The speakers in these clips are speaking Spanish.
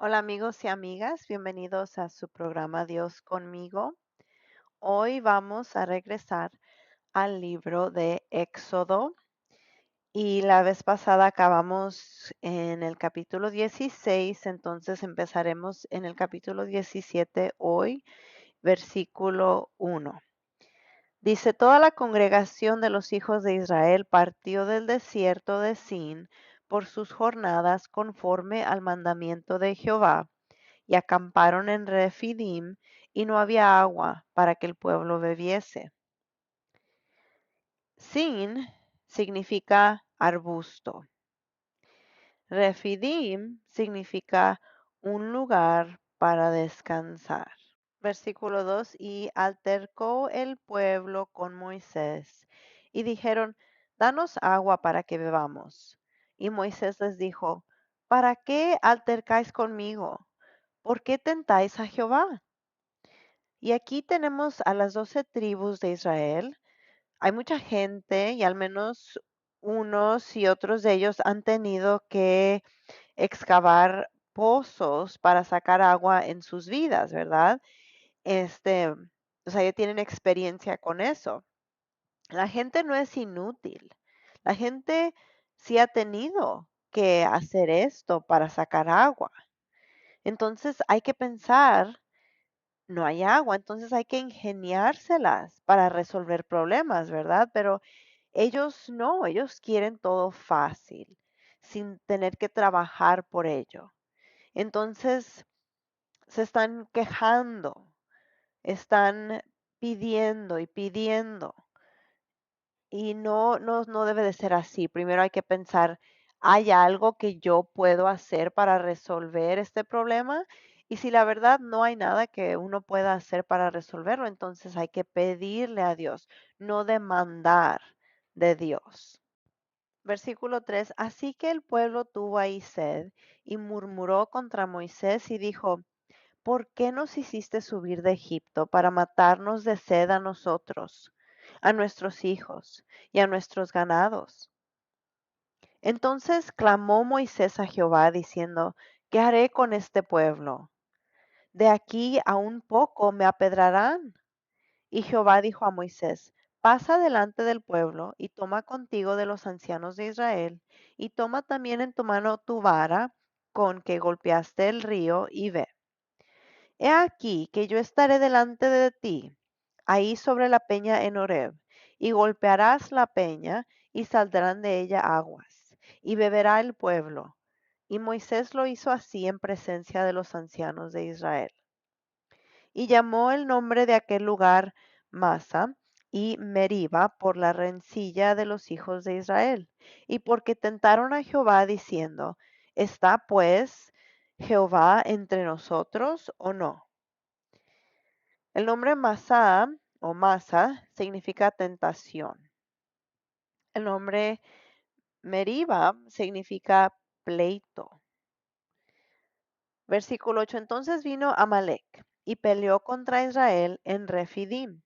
Hola amigos y amigas, bienvenidos a su programa Dios conmigo. Hoy vamos a regresar al libro de Éxodo y la vez pasada acabamos en el capítulo 16, entonces empezaremos en el capítulo 17 hoy, versículo 1. Dice, toda la congregación de los hijos de Israel partió del desierto de Sin por sus jornadas conforme al mandamiento de Jehová y acamparon en Refidim, y no había agua para que el pueblo bebiese. Sin significa arbusto. Refidim significa un lugar para descansar. Versículo 2. Y altercó el pueblo con Moisés, y dijeron, danos agua para que bebamos. Y Moisés les dijo, ¿para qué altercáis conmigo? ¿Por qué tentáis a Jehová? Y aquí tenemos a las 12 tribus de Israel. Hay mucha gente y al menos unos y otros de ellos han tenido que excavar pozos para sacar agua en sus vidas, ¿verdad? O sea, ya tienen experiencia con eso. La gente no es inútil. La gente sí ha tenido que hacer esto para sacar agua. Entonces hay que pensar, no hay agua, entonces hay que ingeniárselas para resolver problemas, ¿verdad? Pero ellos no, ellos quieren todo fácil, sin tener que trabajar por ello. Entonces se están quejando, están pidiendo y pidiendo. Y no debe de ser así. Primero hay que pensar, ¿hay algo que yo puedo hacer para resolver este problema? Y si la verdad no hay nada que uno pueda hacer para resolverlo, entonces hay que pedirle a Dios, no demandar de Dios. Versículo 3. Así que el pueblo tuvo ahí sed y murmuró contra Moisés y dijo, ¿por qué nos hiciste subir de Egipto para matarnos de sed a nosotros, a nuestros hijos y a nuestros ganados? Entonces clamó Moisés a Jehová diciendo, ¿qué haré con este pueblo? De aquí a un poco me apedrarán. Y Jehová dijo a Moisés, pasa delante del pueblo y toma contigo de los ancianos de Israel, y toma también en tu mano tu vara con que golpeaste el río, y ve. He aquí que yo estaré delante de ti, ahí sobre la peña en Horeb, y golpearás la peña, y saldrán de ella aguas, y beberá el pueblo. Y Moisés lo hizo así en presencia de los ancianos de Israel. Y llamó el nombre de aquel lugar Masa y Meriba por la rencilla de los hijos de Israel, y porque tentaron a Jehová diciendo, ¿está pues Jehová entre nosotros o no? El nombre Masá o Masa significa tentación. El nombre Meriba significa pleito. Versículo 8. Entonces vino Amalek y peleó contra Israel en Refidim.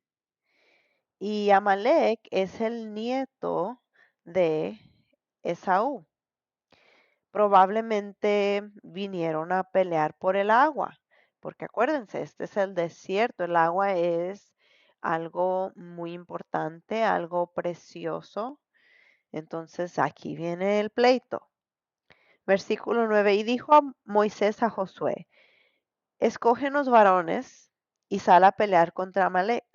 Y Amalek es el nieto de Esaú. Probablemente vinieron a pelear por el agua, porque acuérdense, este es el desierto, el agua es algo muy importante, algo precioso. Entonces aquí viene el pleito. Versículo 9. Y dijo a Moisés a Josué, escógenos varones y sal a pelear contra Amalek.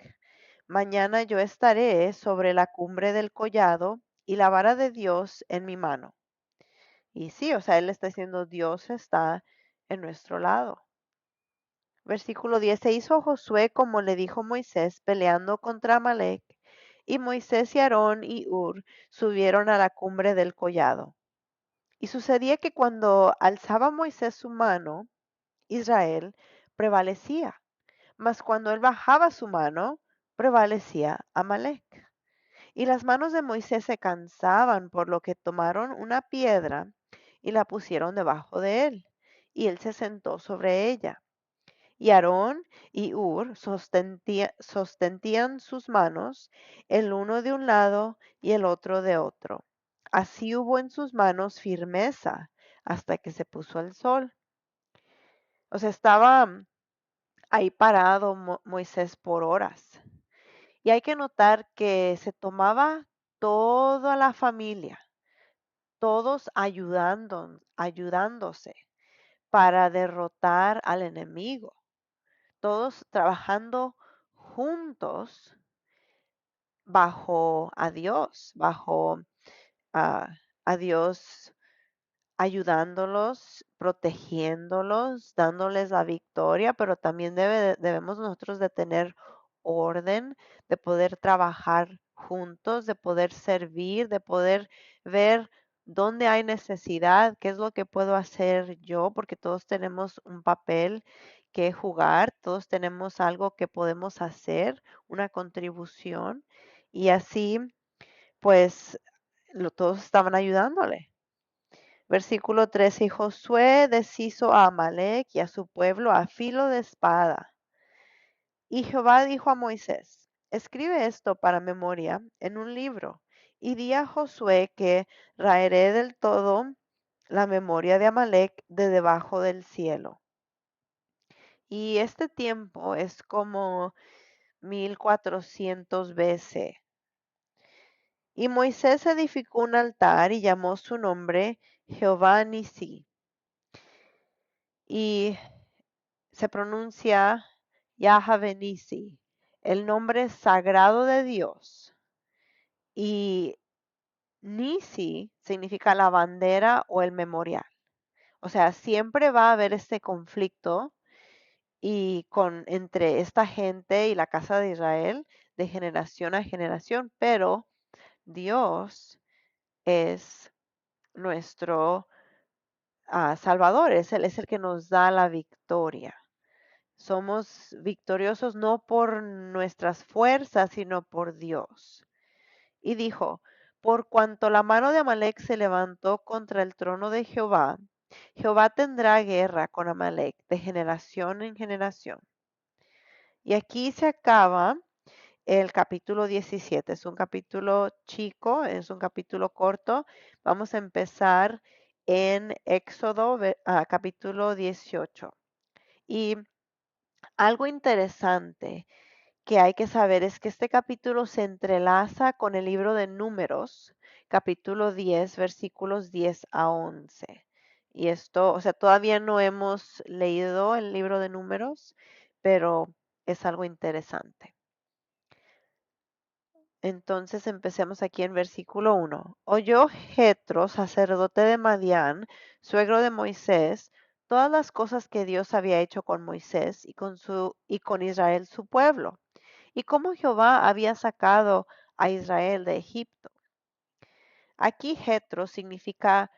Mañana yo estaré sobre la cumbre del collado y la vara de Dios en mi mano. Y sí, o sea, él está diciendo, Dios está en nuestro lado. Versículo 10. Se hizo Josué como le dijo Moisés, peleando contra Amalek. Y Moisés y Aarón y Hur subieron a la cumbre del collado. Y sucedía que cuando alzaba Moisés su mano, Israel prevalecía. Mas cuando él bajaba su mano, prevalecía Amalek. Y las manos de Moisés se cansaban, por lo que tomaron una piedra y la pusieron debajo de él, y él se sentó sobre ella. Y Aarón y Hur sostentían sus manos, el uno de un lado y el otro de otro. Así hubo en sus manos firmeza hasta que se puso el sol. O sea, estaba ahí parado Moisés por horas. Y hay que notar que se tomaba toda la familia, todos ayudándose para derrotar al enemigo, todos trabajando juntos bajo a Dios, bajo a, a Dios ayudándolos, protegiéndolos, dándoles la victoria, pero también debemos nosotros de tener orden, de poder trabajar juntos, de poder servir, de poder ver dónde hay necesidad, qué es lo que puedo hacer yo, porque todos tenemos un papel que jugar, todos tenemos algo que podemos hacer, una contribución, y así pues todos estaban ayudándole. Versículo 13, y Josué deshizo a Amalek y a su pueblo a filo de espada. Y Jehová dijo a Moisés, escribe esto para memoria en un libro, y di a Josué que raeré del todo la memoria de Amalek de debajo del cielo. Y este tiempo es como 1400 BC. Y Moisés edificó un altar y llamó su nombre Jehová Nisi. Y se pronuncia Yahvé Nisi, el nombre sagrado de Dios. Y Nisi significa la bandera o el memorial. O sea, siempre va a haber este conflicto y entre esta gente y la casa de Israel de generación a generación, pero Dios es nuestro Salvador, Él es el que nos da la victoria. Somos victoriosos no por nuestras fuerzas, sino por Dios. Y dijo, por cuanto la mano de Amalek se levantó contra el trono de Jehová, Jehová tendrá guerra con Amalek de generación en generación. Y aquí se acaba el capítulo 17. Es un capítulo chico, es un capítulo corto. Vamos a empezar en Éxodo capítulo 18. Y algo interesante que hay que saber es que este capítulo se entrelaza con el libro de Números, capítulo 10, versículos 10 a 11. Y esto, o sea, todavía no hemos leído el libro de Números, pero es algo interesante. Entonces empecemos aquí en versículo 1. Oyó Jetro, sacerdote de Madián, suegro de Moisés, todas las cosas que Dios había hecho con Moisés y con Israel su pueblo, y cómo Jehová había sacado a Israel de Egipto. Aquí Jetro significa,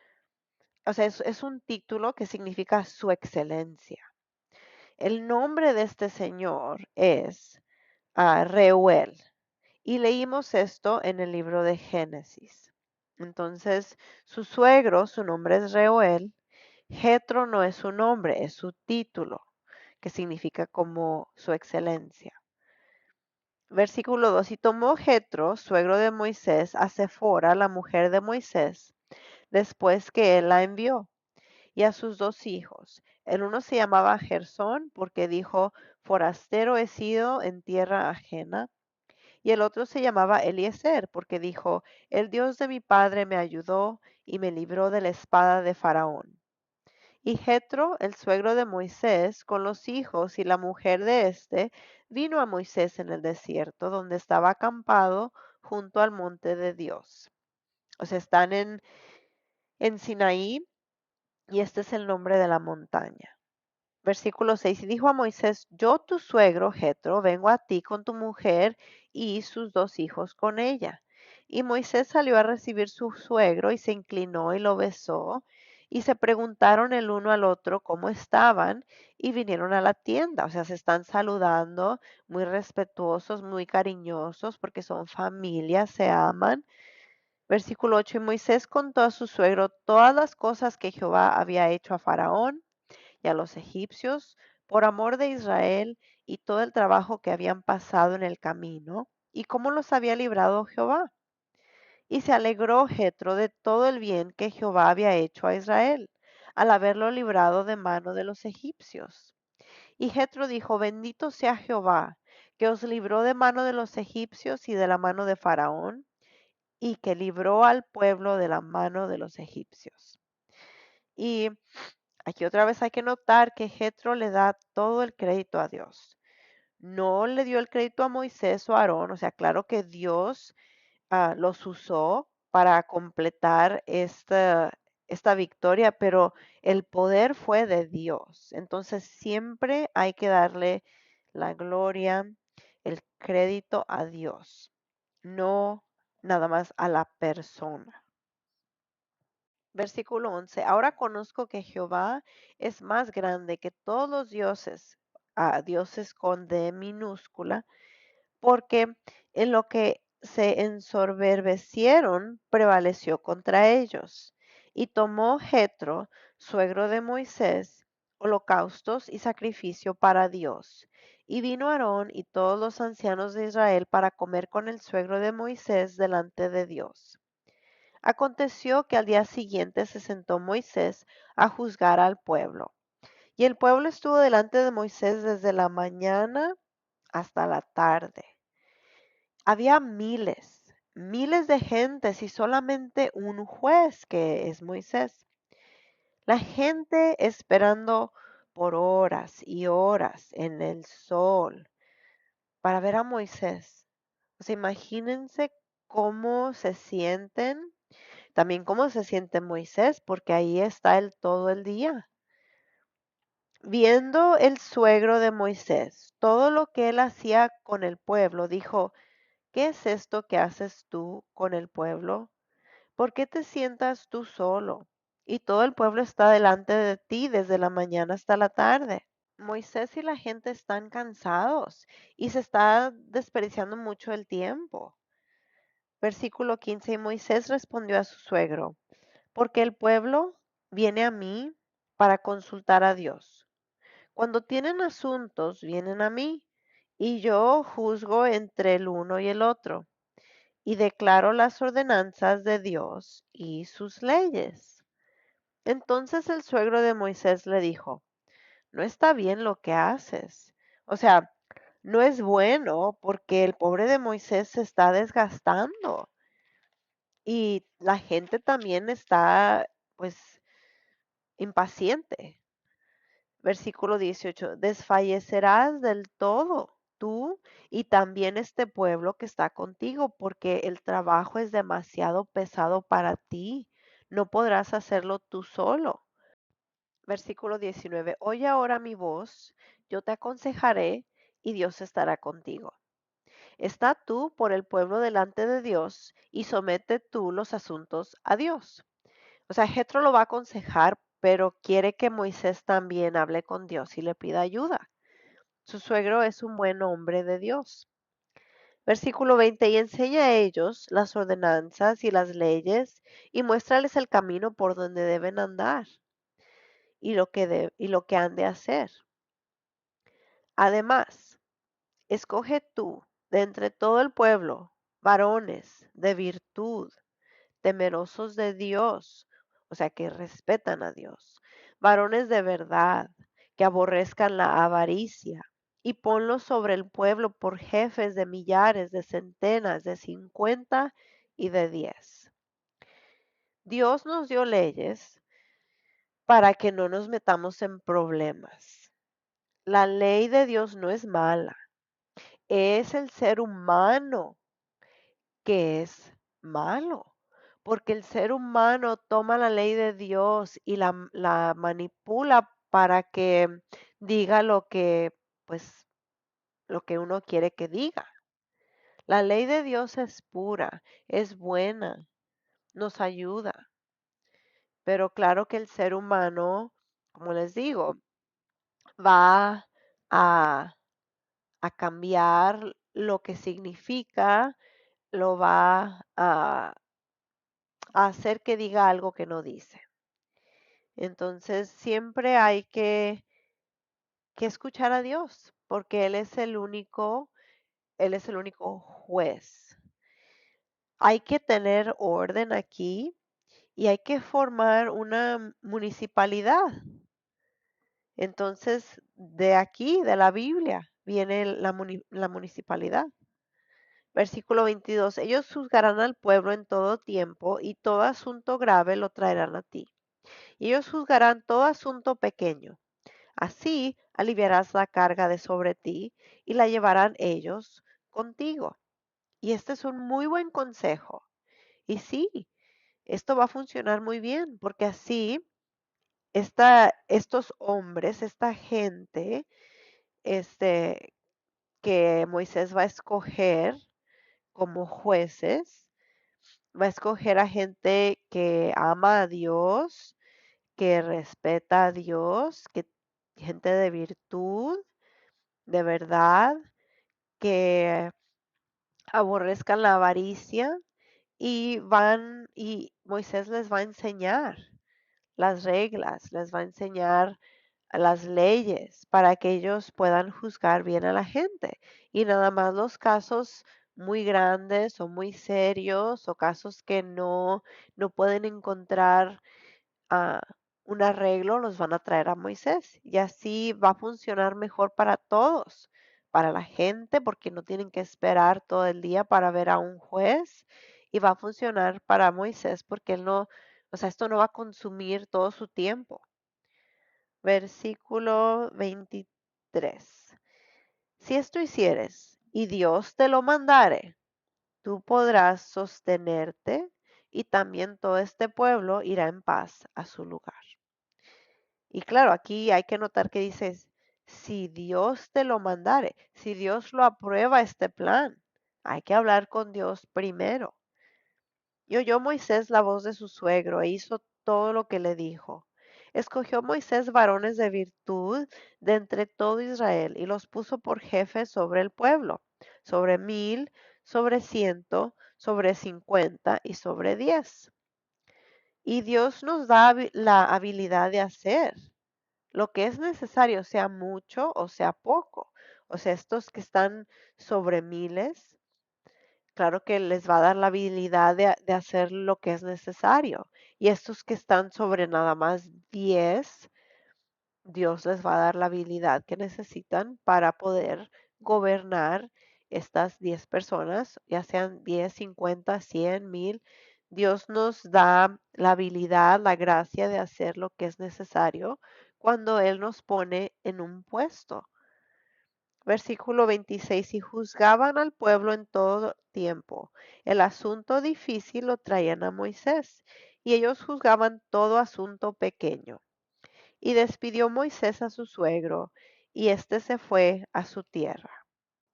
o sea, es un título que significa su excelencia. El nombre de este señor es Reuel. Y leímos esto en el libro de Génesis. Entonces, su suegro, su nombre es Reuel. Jetro no es su nombre, es su título, que significa como su excelencia. Versículo 2. Y tomó Jetro, suegro de Moisés, a Sefora, la mujer de Moisés, después que él la envió, y a sus dos hijos. El uno se llamaba Gersón, porque dijo, forastero he sido en tierra ajena. Y el otro se llamaba Eliezer, porque dijo, el Dios de mi padre me ayudó y me libró de la espada de Faraón. Y Jetro, el suegro de Moisés, con los hijos y la mujer de éste, vino a Moisés en el desierto, donde estaba acampado junto al monte de Dios. O sea, están en Sinaí y este es el nombre de la montaña. Versículo 6. Y dijo a Moisés, yo tu suegro Jetro vengo a ti con tu mujer y sus dos hijos con ella. Y Moisés salió a recibir su suegro y se inclinó y lo besó. Y se preguntaron el uno al otro cómo estaban y vinieron a la tienda. O sea, se están saludando, muy respetuosos, muy cariñosos, porque son familia, se aman. Versículo 8. Y Moisés contó a su suegro todas las cosas que Jehová había hecho a Faraón y a los egipcios por amor de Israel y todo el trabajo que habían pasado en el camino y cómo los había librado Jehová. Y se alegró Jetro de todo el bien que Jehová había hecho a Israel. al haberlo librado de mano de los egipcios. Y Jetro dijo, bendito sea Jehová, que os libró de mano de los egipcios y de la mano de Faraón, y que libró al pueblo de la mano de los egipcios. Y aquí otra vez hay que notar que Jetro le da todo el crédito a Dios. No le dio el crédito a Moisés o a Aarón, o sea, claro que Dios los usó para completar esta victoria, pero el poder fue de Dios. Entonces siempre hay que darle la gloria, el crédito a Dios, no nada más a la persona. Versículo 11. Ahora conozco que Jehová es más grande que todos los dioses, dioses con D minúscula, porque en lo que se ensoberbecieron prevaleció contra ellos. Y tomó Jetro, suegro de Moisés, holocaustos y sacrificio para Dios. Y vino Aarón y todos los ancianos de Israel para comer con el suegro de Moisés delante de Dios. Aconteció que al día siguiente se sentó Moisés a juzgar al pueblo. Y el pueblo estuvo delante de Moisés desde la mañana hasta la tarde. Había miles, miles de gentes y solamente un juez que es Moisés. La gente esperando por horas y horas en el sol para ver a Moisés. O sea, imagínense cómo se sienten, también cómo se siente Moisés, porque ahí está él todo el día. Viendo el suegro de Moisés todo lo que él hacía con el pueblo, dijo, ¿qué es esto que haces tú con el pueblo? ¿Por qué te sientas tú solo? Y todo el pueblo está delante de ti desde la mañana hasta la tarde. Moisés y la gente están cansados y se está desperdiciando mucho el tiempo. Versículo 15. Y Moisés respondió a su suegro, porque el pueblo viene a mí para consultar a Dios. Cuando tienen asuntos, vienen a mí, y yo juzgo entre el uno y el otro y declaró las ordenanzas de Dios y sus leyes. Entonces el suegro de Moisés le dijo, no está bien lo que haces. O sea, no es bueno porque el pobre de Moisés se está desgastando y la gente también está pues impaciente. Versículo 18, desfallecerás del todo tú y también este pueblo que está contigo, porque el trabajo es demasiado pesado para ti. No podrás hacerlo tú solo. Versículo 19, oye ahora mi voz, yo te aconsejaré y Dios estará contigo. Está tú por el pueblo delante de Dios y somete tú los asuntos a Dios. O sea, Jetro lo va a aconsejar, pero quiere que Moisés también hable con Dios y le pida ayuda. Su suegro es un buen hombre de Dios. Versículo 20, y enseña a ellos las ordenanzas y las leyes y muéstrales el camino por donde deben andar y lo que han de hacer. Además, escoge tú de entre todo el pueblo varones de virtud, temerosos de Dios, o sea, que respetan a Dios, varones de verdad, que aborrezcan la avaricia, y ponlos sobre el pueblo por jefes de millares, de centenas, de 50 y de 10. Dios nos dio leyes para que no nos metamos en problemas. La ley de Dios no es mala, es el ser humano que es malo, porque el ser humano toma la ley de Dios y la manipula para que diga pues, lo que uno quiere que diga. La ley de Dios es pura, es buena, nos ayuda, pero claro que el ser humano, como les digo, va a, a cambiar lo que significa, lo va a hacer que diga algo que no dice. Entonces siempre hay que escuchar a Dios, porque Él es el único juez. Hay que tener orden aquí y hay que formar una municipalidad. Entonces, de aquí, de la Biblia, viene la municipalidad. Versículo 22. Ellos juzgarán al pueblo en todo tiempo y todo asunto grave lo traerán a ti. Y ellos juzgarán todo asunto pequeño. Así aliviarás la carga de sobre ti y la llevarán ellos contigo. Y este es un muy buen consejo. Y sí, esto va a funcionar muy bien porque así estos hombres, esta gente, este, que Moisés va a escoger como jueces, va a escoger a gente que ama a Dios, que respeta a Dios, que gente de virtud, de verdad, que aborrezcan la avaricia y Moisés les va a enseñar las reglas, les va a enseñar las leyes para que ellos puedan juzgar bien a la gente. Y nada más los casos muy grandes o muy serios o casos que no pueden encontrar ah, un arreglo, los van a traer a Moisés. Y así va a funcionar mejor para todos, para la gente, porque no tienen que esperar todo el día para ver a un juez. Y va a funcionar para Moisés porque él no, o sea, esto no va a consumir todo su tiempo. Versículo 23. Si esto hicieres y Dios te lo mandare, tú podrás sostenerte y también todo este pueblo irá en paz a su lugar. Y claro, aquí hay que notar que dices, si Dios te lo mandare, si Dios lo aprueba este plan, hay que hablar con Dios primero. Y oyó Moisés la voz de su suegro e hizo todo lo que le dijo. Escogió Moisés varones de virtud de entre todo Israel y los puso por jefes sobre el pueblo, sobre 1000, sobre 100, sobre 50 y sobre 10. Y Dios nos da la habilidad de hacer lo que es necesario, sea mucho o sea poco. O sea, estos que están sobre miles, claro que les va a dar la habilidad de hacer lo que es necesario. Y estos que están sobre nada más 10, Dios les va a dar la habilidad que necesitan para poder gobernar estas 10 personas, ya sean 10, 50, 100, 1000. Dios nos da la habilidad, la gracia de hacer lo que es necesario cuando Él nos pone en un puesto. Versículo 26. Y juzgaban al pueblo en todo tiempo. El asunto difícil lo traían a Moisés, y ellos juzgaban todo asunto pequeño. Y despidió Moisés a su suegro, y éste se fue a su tierra.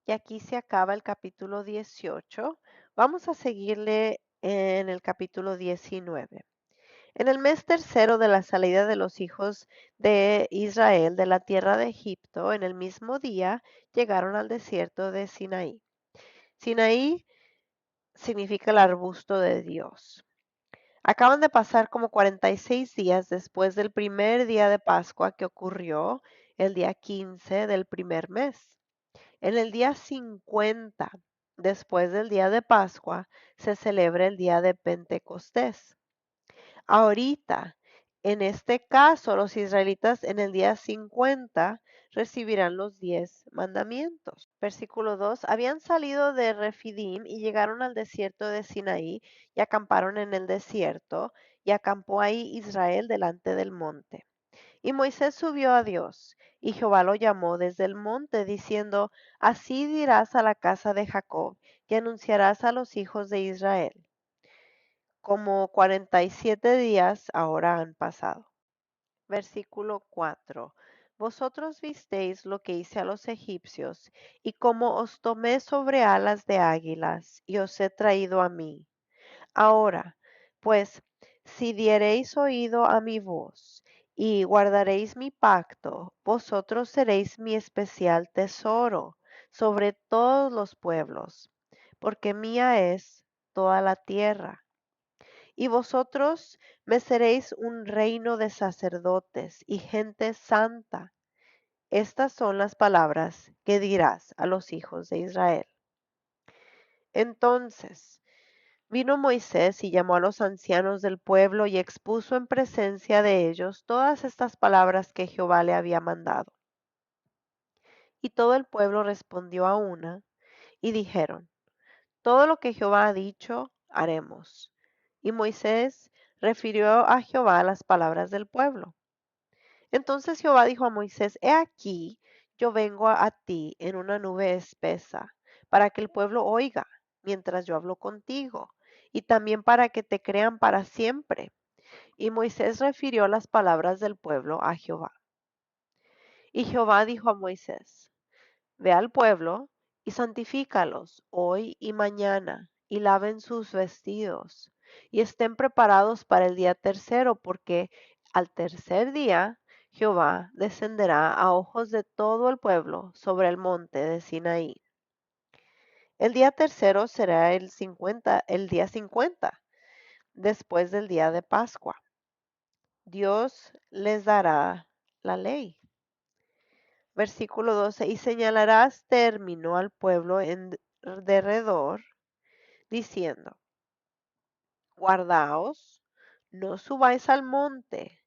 Y aquí se acaba el capítulo 18. Vamos a seguirle en el capítulo 19. En el mes tercero de la salida de los hijos de Israel de la tierra de Egipto, en el mismo día llegaron al desierto de Sinaí. Sinaí significa el arbusto de Dios. Acaban de pasar como 46 días después del primer día de Pascua que ocurrió el día 15 del primer mes. En el día 50 después del día de Pascua se celebra el día de Pentecostés. Ahorita, en este caso, los israelitas en el día 50 recibirán los 10 mandamientos. Versículo 2. Habían salido de Refidim y llegaron al desierto de Sinaí y acamparon en el desierto y acampó ahí Israel delante del monte. Y Moisés subió a Dios y Jehová lo llamó desde el monte diciendo, así dirás a la casa de Jacob y anunciarás a los hijos de Israel como 47 días ahora han pasado. Versículo 4. Vosotros visteis lo que hice a los egipcios, y cómo os tomé sobre alas de águilas, y os he traído a mí. Ahora, pues, si diereis oído a mi voz, y guardaréis mi pacto, vosotros seréis mi especial tesoro sobre todos los pueblos, porque mía es toda la tierra y vosotros me seréis un reino de sacerdotes y gente santa. Estas son las palabras que dirás a los hijos de Israel. Entonces, Vino Moisés y llamó a los ancianos del pueblo y expuso en presencia de ellos todas estas palabras que Jehová le había mandado. Y todo el pueblo respondió a una y dijeron, todo lo que Jehová ha dicho, haremos. Y Moisés refirió a Jehová las palabras del pueblo. Entonces Jehová dijo a Moisés, he aquí, yo vengo a ti en una nube espesa, para que el pueblo oiga mientras yo hablo contigo, y también para que te crean para siempre. Y Moisés refirió las palabras del pueblo a Jehová. Y Jehová dijo a Moisés, ve al pueblo y santifícalos hoy y mañana, y laven sus vestidos, y estén preparados para el día tercero, porque al tercer día Jehová descenderá a ojos de todo el pueblo sobre el monte de Sinaí. El día tercero será el día 50, después del día de Pascua. Dios les dará la ley. Versículo 12, y señalarás término al pueblo en derredor, diciendo, guardaos, no subáis al monte,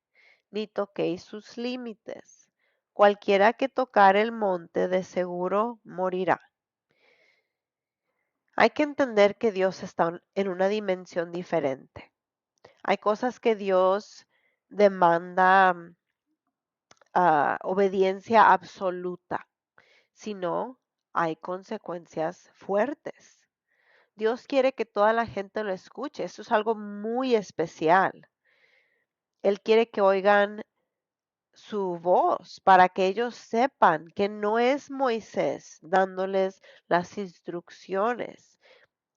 ni toquéis sus límites. Cualquiera que tocare el monte de seguro morirá. Hay que entender que Dios está en una dimensión diferente. Hay cosas que Dios demanda obediencia absoluta, si no, hay consecuencias fuertes. Dios quiere que toda la gente lo escuche. Eso es algo muy especial. Él quiere que oigan su voz para que ellos sepan que no es Moisés dándoles las instrucciones,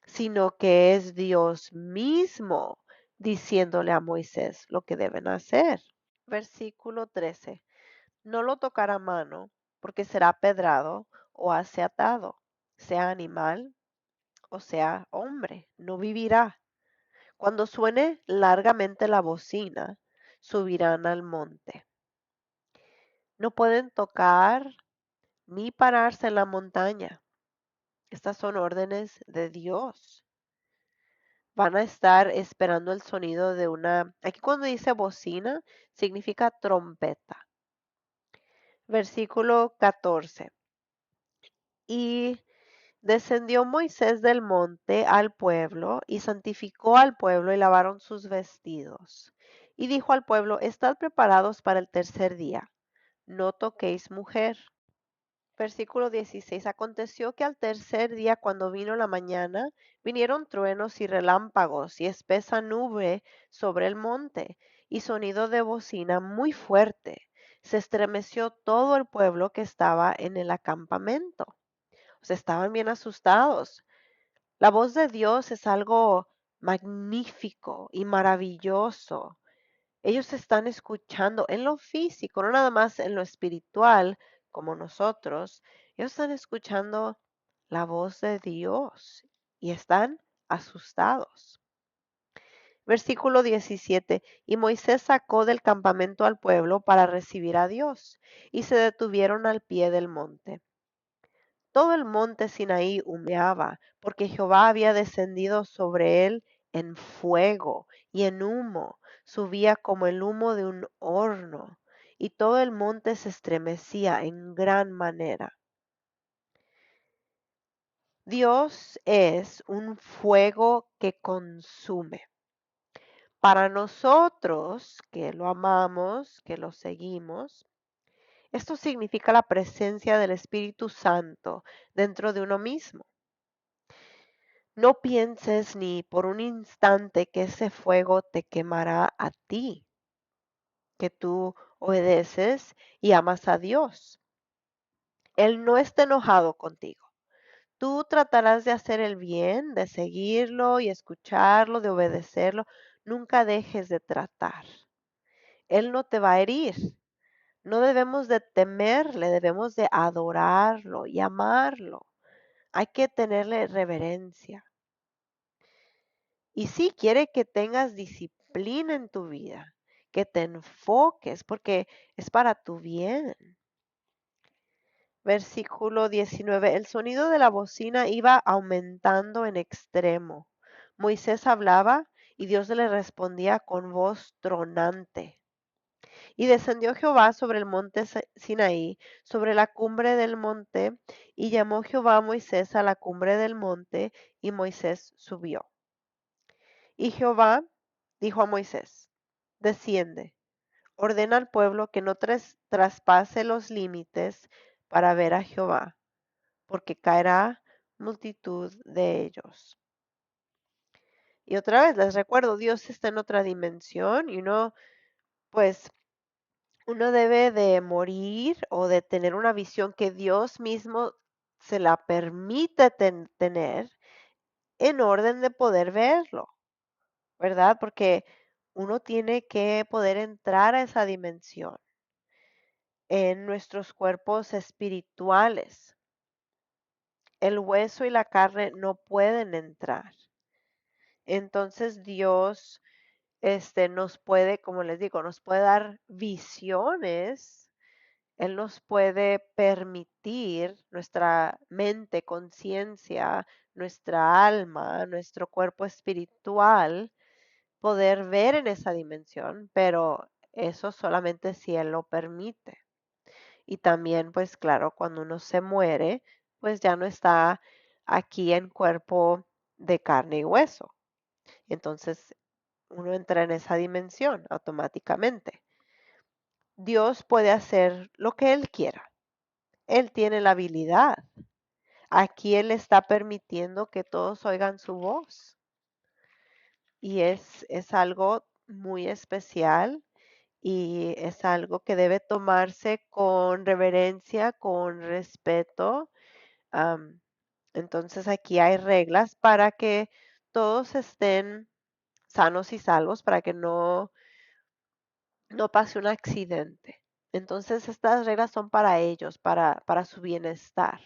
sino que es Dios mismo diciéndole a Moisés lo que deben hacer. Versículo 13. No lo tocará mano, porque será pedrado o hace atado, sea animal o sea hombre, no vivirá. Cuando suene largamente la bocina, subirán al monte. No pueden tocar ni pararse en la montaña. Estas son órdenes de Dios. Van a estar esperando el sonido de una... Aquí cuando dice bocina, significa trompeta. Versículo 14. Y descendió Moisés del monte al pueblo y santificó al pueblo y lavaron sus vestidos. Y dijo al pueblo, estad preparados para el tercer día, no toquéis mujer. Versículo 16. Aconteció que al tercer día, cuando vino la mañana, vinieron truenos y relámpagos y espesa nube sobre el monte y sonido de bocina muy fuerte. Se estremeció todo el pueblo que estaba en el acampamento. O sea, estaban bien asustados. La voz de Dios es algo magnífico y maravilloso. Ellos están escuchando en lo físico, no nada más en lo espiritual como nosotros. Ellos están escuchando la voz de Dios y están asustados. Versículo 17. Y Moisés sacó del campamento al pueblo para recibir a Dios, y se detuvieron al pie del monte. Todo el monte Sinaí humeaba, porque Jehová había descendido sobre él en fuego y en humo, subía como el humo de un horno, y todo el monte se estremecía en gran manera. Dios es un fuego que consume. Para nosotros que lo amamos, que lo seguimos, esto significa la presencia del Espíritu Santo dentro de uno mismo. No pienses ni por un instante que ese fuego te quemará a ti, que tú obedeces y amas a Dios. Él no está enojado contigo. Tú tratarás de hacer el bien, de seguirlo y escucharlo, de obedecerlo. Nunca dejes de tratar. Él no te va a herir. No debemos de temerle, debemos de adorarlo y amarlo. Hay que tenerle reverencia. Y sí quiere que tengas disciplina en tu vida, que te enfoques, porque es para tu bien. Versículo 19. El sonido de la bocina iba aumentando en extremo. Moisés hablaba y Dios le respondía con voz tronante. Y descendió Jehová sobre el monte Sinaí, sobre la cumbre del monte, y llamó Jehová a Moisés a la cumbre del monte, y Moisés subió. Y Jehová dijo a Moisés, desciende, ordena al pueblo que no traspase los límites para ver a Jehová, porque caerá multitud de ellos. Y otra vez les recuerdo, Dios está en otra dimensión y pues, uno debe de morir o de tener una visión que Dios mismo se la permite tener en orden de poder verlo, ¿verdad? Porque uno tiene que poder entrar a esa dimensión en nuestros cuerpos espirituales. El hueso y la carne no pueden entrar. Entonces Dios nos puede, como les digo, nos puede dar visiones. Él nos puede permitir nuestra mente, conciencia, nuestra alma, nuestro cuerpo espiritual, poder ver en esa dimensión, pero eso solamente si Él lo permite. Y también, pues claro, cuando uno se muere, pues ya no está aquí en cuerpo de carne y hueso. Entonces uno entra en esa dimensión automáticamente. Dios puede hacer lo que Él quiera. Él tiene la habilidad. Aquí Él está permitiendo que todos oigan su voz. Y es algo muy especial y es algo que debe tomarse con reverencia, con respeto. am, entonces aquí hay reglas para que todos estén sanos y salvos, para que no pase un accidente. Entonces estas reglas son para ellos, para su bienestar.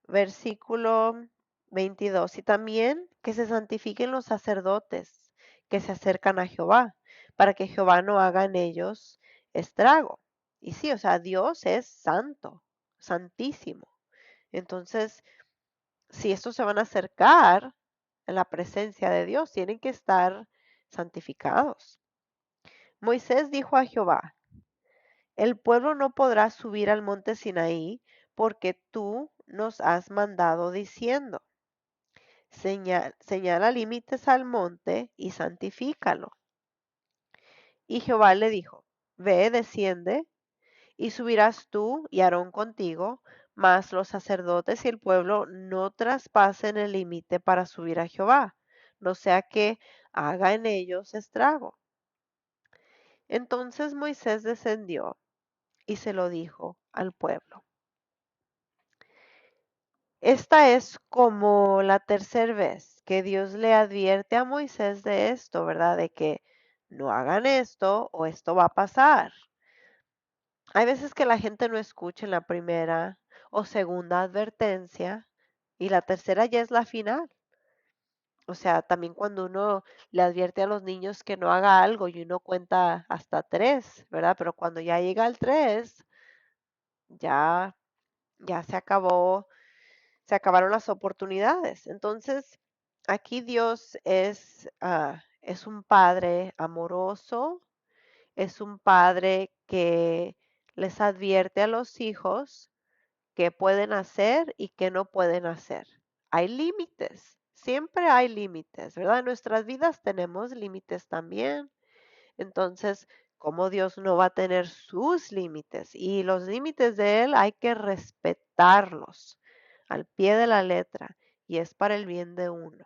Versículo 22. Y también que se santifiquen los sacerdotes que se acercan a Jehová, para que Jehová no haga en ellos estrago. Y sí, o sea, Dios es santo, santísimo. Entonces, si estos se van a acercar en la presencia de Dios, tienen que estar santificados. Moisés dijo a Jehová, el pueblo no podrá subir al monte Sinaí porque tú nos has mandado diciendo, señala límites al monte y santifícalo. Y Jehová le dijo, ve, desciende, y subirás tú y Aarón contigo, mas los sacerdotes y el pueblo no traspasen el límite para subir a Jehová, no sea que haga en ellos estrago. Entonces Moisés descendió y se lo dijo al pueblo. Esta es como la tercera vez que Dios le advierte a Moisés de esto, ¿verdad? De que no hagan esto o esto va a pasar. Hay veces que la gente no escucha en la primera o segunda advertencia y la tercera ya es la final. O sea, también cuando uno le advierte a los niños que no haga algo y uno cuenta hasta tres, ¿verdad? Pero cuando ya llega al tres, ya, ya se acabaron las oportunidades. Entonces, aquí Dios es un padre amoroso, es un padre que les advierte a los hijos qué pueden hacer y qué no pueden hacer. Hay límites, siempre hay límites, ¿verdad? En nuestras vidas tenemos límites también. Entonces, ¿cómo Dios no va a tener sus límites? Y los límites de Él hay que respetarlos al pie de la letra y es para el bien de uno.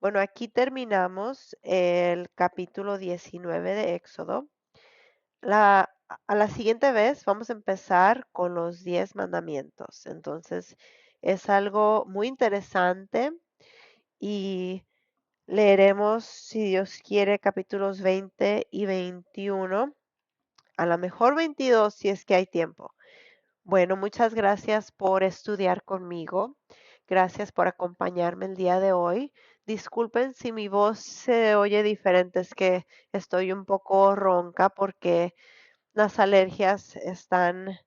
Bueno, aquí terminamos el capítulo 19 de Éxodo. A la siguiente vez vamos a empezar con los 10 mandamientos. Entonces, es algo muy interesante y leeremos, si Dios quiere, capítulos 20 y 21, a lo mejor 22 si es que hay tiempo. Bueno, muchas gracias por estudiar conmigo. Gracias por acompañarme el día de hoy. Disculpen si mi voz se oye diferente, es que estoy un poco ronca porque las alergias están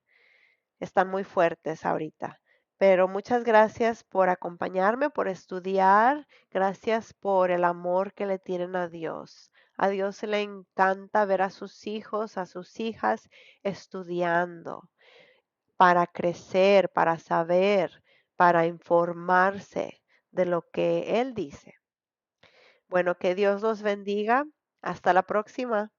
muy fuertes ahorita. Pero muchas gracias por acompañarme, por estudiar. Gracias por el amor que le tienen a Dios. A Dios le encanta ver a sus hijos, a sus hijas estudiando para crecer, para saber, para informarse de lo que Él dice. Bueno, que Dios los bendiga. Hasta la próxima.